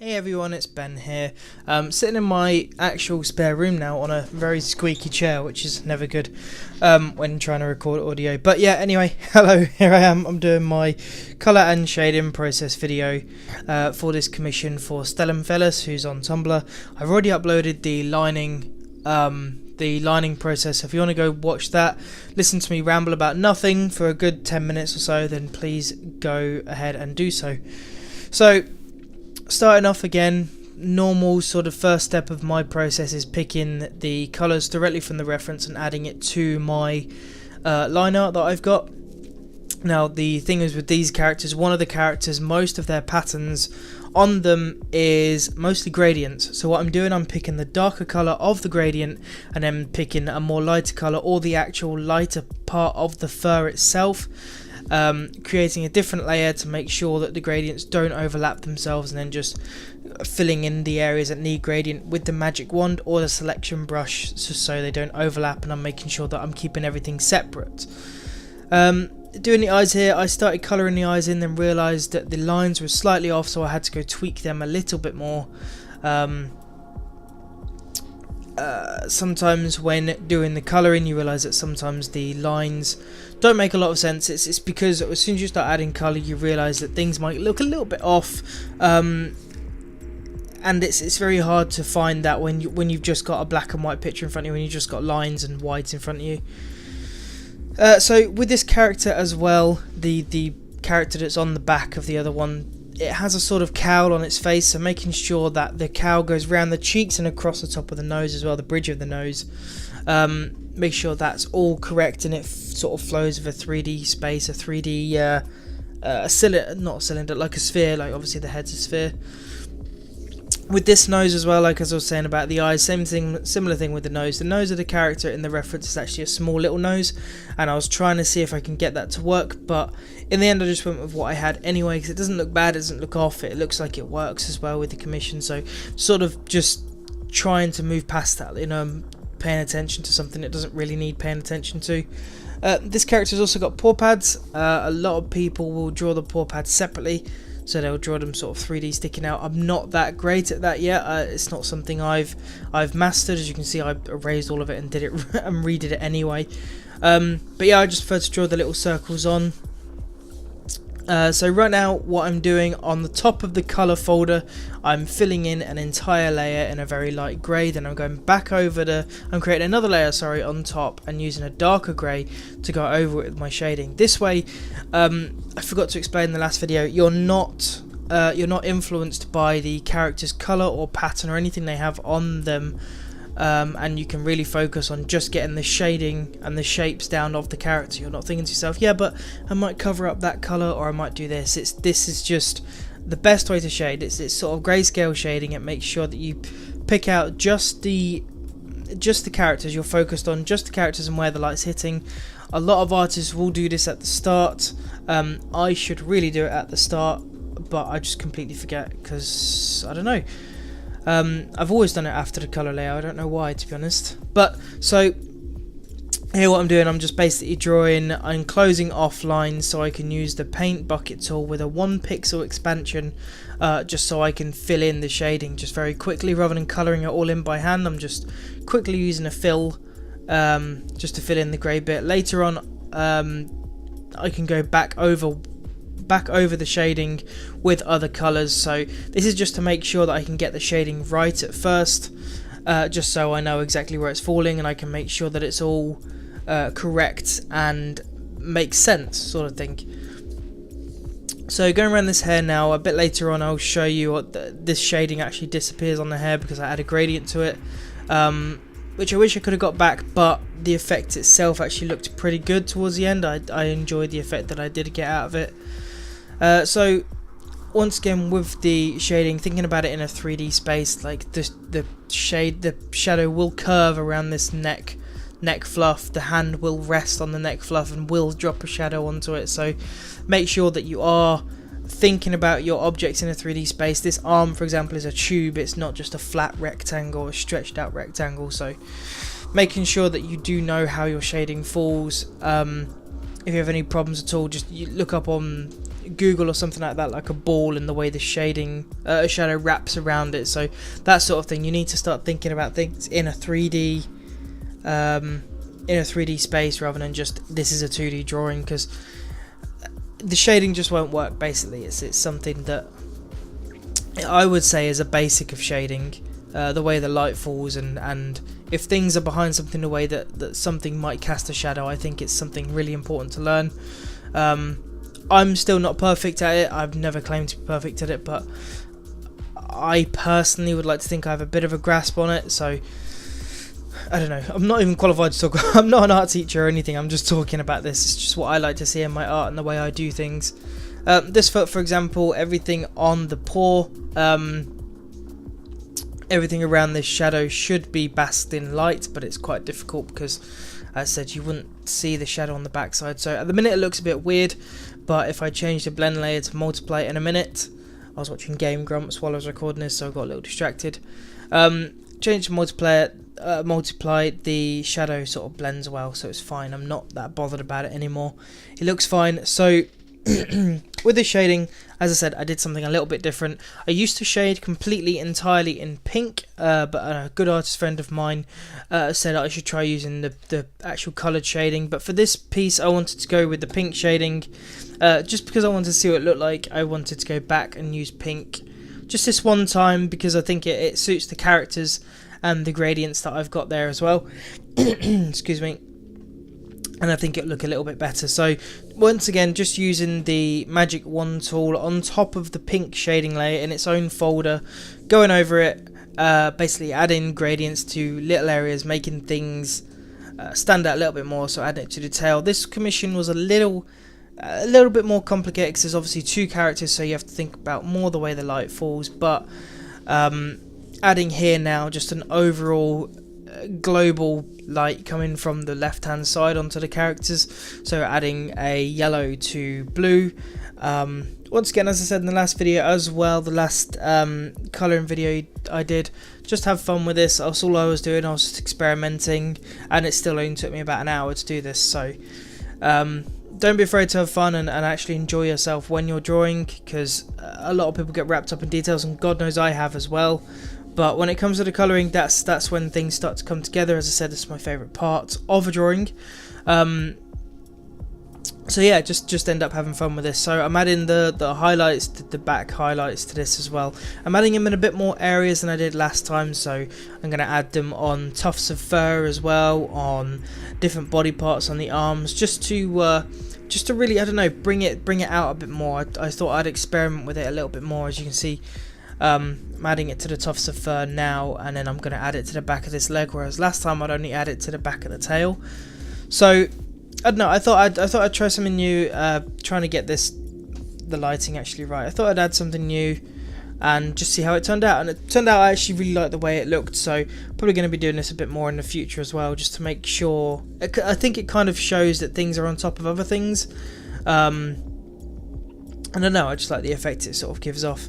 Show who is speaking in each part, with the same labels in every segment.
Speaker 1: Hey everyone, it's Ben here. Sitting in my actual spare room now on a very squeaky chair, which is never good when trying to record audio. But yeah, anyway, hello, here I am. I'm doing my colour and shading process video for this commission for Stellamfelis, who's on Tumblr. I've already uploaded the lining process. If you want to go watch that, listen to me ramble about nothing for a good 10 minutes or so, then please go ahead and do so. So, starting off again, normal sort of first step of my process is picking the colours directly from the reference and adding it to my line art that I've got. Now the thing is with these characters, one of the characters, most of their patterns on them is mostly gradients. So what I'm doing, I'm picking the darker colour of the gradient and then picking a more lighter colour or the actual lighter part of the fur itself. Creating a different layer to make sure that the gradients don't overlap themselves, and then just filling in the areas that need gradient with the magic wand or the selection brush so they don't overlap, and I'm making sure that I'm keeping everything separate. Doing the eyes here, I started colouring the eyes in, then realised that the lines were slightly off, so I had to go tweak them a little bit more. Sometimes when doing the colouring you realise that sometimes the lines don't make a lot of sense. It's because as soon as you start adding colour you realise that things might look a little bit off, and it's very hard to find that when you've just got a black and white picture in front of you, when you've just got lines and whites in front of you. So with this character as well, the character that's on the back of the other one, it has a sort of cowl on its face, so making sure that the cowl goes round the cheeks and across the top of the nose as well, the bridge of the nose. Make sure that's all correct and it sort of flows with a 3D space, a 3D not a cylinder, like a sphere, like obviously the head's a sphere. With this nose as well, like as I was saying about the eyes, same thing, similar thing with the nose. The nose of the character in the reference is actually a small little nose, and I was trying to see if I can get that to work, but in the end I just went with what I had anyway, because it doesn't look bad, it doesn't look off, it looks like it works as well with the commission. So sort of just trying to move past that, you know, paying attention to something it doesn't really need paying attention to. This character's also got paw pads. A lot of people will draw the paw pads separately, so they'll draw them sort of 3D sticking out. I'm not that great at that yet. It's not something I've mastered. As you can see, I erased all of it and did it and redid it anyway. But yeah, I just prefer to draw the little circles on. So right now what I'm doing on the top of the colour folder, I'm filling in an entire layer in a very light grey, then I'm going back over I'm creating another layer, sorry, on top and using a darker grey to go over it with my shading. This way, I forgot to explain in the last video, you're not influenced by the character's colour or pattern or anything they have on them. And you can really focus on just getting the shading and the shapes down of the character. You're not thinking to yourself, yeah, but I might cover up that colour or I might do this. This is just the best way to shade. It's sort of grayscale shading. It makes sure that you pick out just the characters you're focused on, just the characters and where the light's hitting. A lot of artists will do this at the start. I should really do it at the start, but I just completely forget because I don't know. I've always done it after the colour layer, I don't know why, to be honest. But, so, here what I'm doing, I'm just basically drawing and closing off lines so I can use the paint bucket tool with a 1 pixel expansion, just so I can fill in the shading just very quickly, rather than colouring it all in by hand. I'm just quickly using a fill, just to fill in the grey bit. Later on, I can go back over the shading with other colours, so this is just to make sure that I can get the shading right at first, just so I know exactly where it's falling and I can make sure that it's all correct and makes sense, sort of thing. So going around this hair now, a bit later on I'll show you what this shading actually disappears on the hair because I add a gradient to it, which I wish I could have got back, but the effect itself actually looked pretty good towards the end. I enjoyed the effect that I did get out of it. So once again with the shading, thinking about it in a 3D space, like the shadow will curve around this neck fluff, the hand will rest on the neck fluff and will drop a shadow onto it. So make sure that you are thinking about your objects in a 3D space. This arm, for example, is a tube, it's not just a flat rectangle, a stretched out rectangle, so making sure that you do know how your shading falls. If you have any problems at all, just look up on Google or something like that, like a ball, and the way the shadow wraps around it. So that sort of thing. You need to start thinking about things in a 3D space rather than just this is a 2D drawing, because the shading just won't work. Basically, it's something that I would say is a basic of shading. The way the light falls, and if things are behind something, the way that something might cast a shadow, I think it's something really important to learn. I'm still not perfect at it. I've never claimed to be perfect at it, but I personally would like to think I have a bit of a grasp on it. So I don't know, I'm not even qualified to talk. I'm not an art teacher or anything, I'm just talking about this. It's just what I like to see in my art and the way I do things. This foot, for example, everything on the paw, everything around this shadow should be basked in light, but it's quite difficult because, as I said, you wouldn't see the shadow on the backside. So at the minute it looks a bit weird, but if I change the blend layer to multiply it in a minute, I was watching Game Grumps while I was recording this, so I got a little distracted. Change to multiply, the shadow sort of blends well, so it's fine. I'm not that bothered about it anymore. It looks fine. So with the shading, as I said, I did something a little bit different. I used to shade completely entirely in pink, but a good artist friend of mine said I should try using the actual coloured shading. But for this piece, I wanted to go with the pink shading, just because I wanted to see what it looked like. I wanted to go back and use pink just this one time, because I think it suits the characters and the gradients that I've got there as well. Excuse me. And I think it'll look a little bit better. So once again, just using the magic wand tool on top of the pink shading layer in its own folder, going over it, basically adding gradients to little areas, making things stand out a little bit more, so adding it to detail. This commission was a little bit more complicated because there's obviously two characters, so you have to think about more the way the light falls, but adding here now just an overall global light coming from the left hand side onto the characters, so adding a yellow to blue. Once again, as I said in the last video as well, the last colouring video I did, just have fun with this. That's all I was doing. I was just experimenting, and it still only took me about an hour to do this. So don't be afraid to have fun and actually enjoy yourself when you're drawing, because a lot of people get wrapped up in details, and God knows I have as well. But when it comes to the colouring, that's when things start to come together. As I said, this is my favourite part of a drawing. So yeah, just end up having fun with this. So I'm adding the highlights, the back highlights to this as well. I'm adding them in a bit more areas than I did last time, so I'm going to add them on tufts of fur as well, on different body parts on the arms, just to really, I don't know, bring it out a bit more. I thought I'd experiment with it a little bit more. As you can see, I'm adding it to the tufts of fur now, and then I'm going to add it to the back of this leg, whereas last time I'd only add it to the back of the tail. So I don't know, I thought I'd try something new, trying to get the lighting actually right. I thought I'd add something new and just see how it turned out, and it turned out I actually really liked the way it looked. So probably going to be doing this a bit more in the future as well, just to make sure. I think it kind of shows that things are on top of other things. I don't know, I just like the effect it sort of gives off.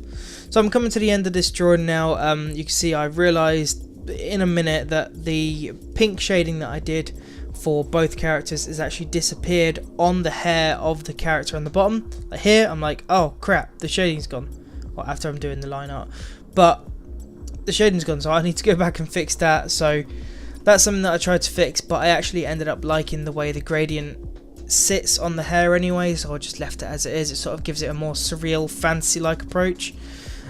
Speaker 1: So I'm coming to the end of this drawing now. You can see I realised in a minute that the pink shading that I did for both characters is actually disappeared on the hair of the character on the bottom. Like here, I'm like, oh crap, the shading's gone. Well, after I'm doing the line art, but the shading's gone, so I need to go back and fix that. So that's something that I tried to fix, but I actually ended up liking the way the gradient sits on the hair anyway, so I just left it as it is. It sort of gives it a more surreal, fantasy-like approach.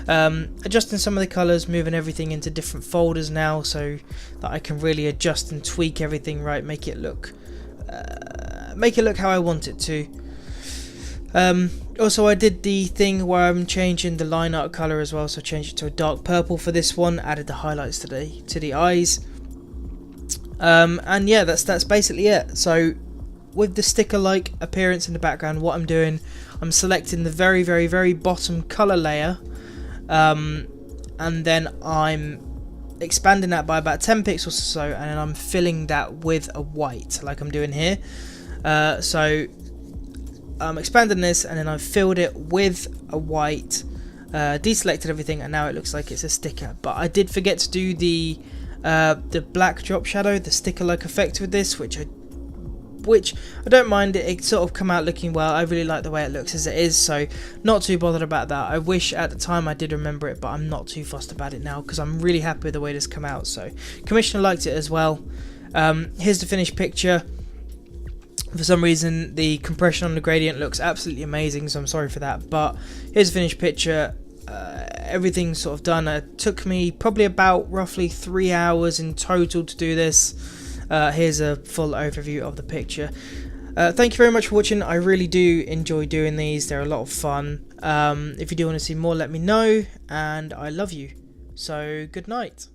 Speaker 1: Adjusting some of the colours, moving everything into different folders now, so that I can really adjust and tweak everything right, make it look how I want it to. Also, I did the thing where I'm changing the line art colour as well, so I changed it to a dark purple for this one, added the highlights to the eyes, and yeah, that's basically it. So with the sticker-like appearance in the background, what I'm doing, I'm selecting the very, very, very bottom colour layer, and then I'm expanding that by about 10 pixels or so, and then I'm filling that with a white, like I'm doing here. So I'm expanding this, and then I've filled it with a white, deselected everything, and now it looks like it's a sticker. But I did forget to do the black drop shadow, the sticker-like effect with this, which I which I don't mind. It sort of come out looking well. I really like the way it looks as it is, so not too bothered about that. I wish at the time I did remember it, but I'm not too fussed about it now because I'm really happy with the way this come out. So Commissioner liked it as well. Here's the finished picture. For some reason the compression on the gradient looks absolutely amazing, so I'm sorry for that, but here's the finished picture. Everything's sort of done. It took me probably about roughly 3 hours in total to do this. Here's a full overview of the picture. Thank you very much for watching. I really do enjoy doing these. They're a lot of fun. If you do want to see more, let me know, and I love you. So good night.